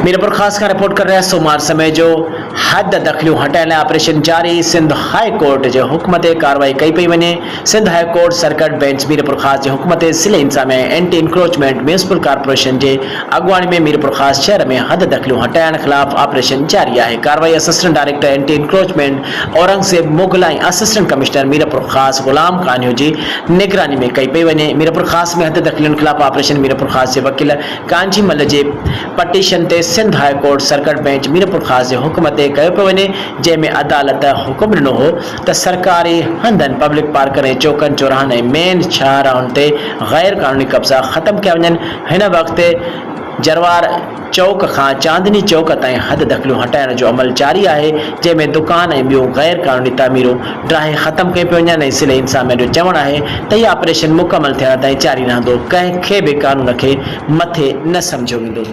मीरपुर खास का रिपोर्ट कर रहा है सोमवार समय जो हद दखलियों हटाइण ऑपरेशन जारी सिंध हाई कोर्ट जो हुक्म ते कार्रवाई कई पई वने। Sindh high court circuit bench Mirpur Khas जे हुक्म ते सिले इंसा में एंटी इंक्रोचमेंट म्यूनिसिपल कॉर्पोरेशन जे अगवानी में मीरपुर खास शहर में हद दखलियों हटाइण खिलाफ ऑपरेशन जारी है। कार्रवाई assistant director anti encroachment Aurangzeb Mughlai assistant commissioner Mirpur खास गुलाम कानियो जी निगरानी में कई पई वने। मीरपुर खास में हद दखलियों खिलाफ ऑपरेशन मीरपुर खास जे वकील कांजी मल जे पटिशन ते Sindh high court circuit bench Mirpur Khas जे हुक्म ते कयो पियो वञे, जंहिंमें अदालत हुकुम ॾिनो हो त सरकारी हंधनि पब्लिक पार्कनि ऐं चौकनि चौराहनि ऐं मेन शाहराहनि ते गैर कानूनी कब्ज़ा ख़त्म कया वञनि। हिन वक़्तु जरवार चौक खां चांदनी चौक ताईं हद दखलियूं हटाइण जो अमल जारी आहे, जंहिंमें दुकान ऐं ॿियूं गैर कानूनी तामीरूं ड्राहे ख़त्म कयूं पियूं वञनि। ऐं सिले इंसान जो चवणु आहे त इहो ऑपरेशन मुकमल थियण ताईं जारी रहंदो, कंहिंखे बि कानून खे मथे न सम्झियो वेंदो।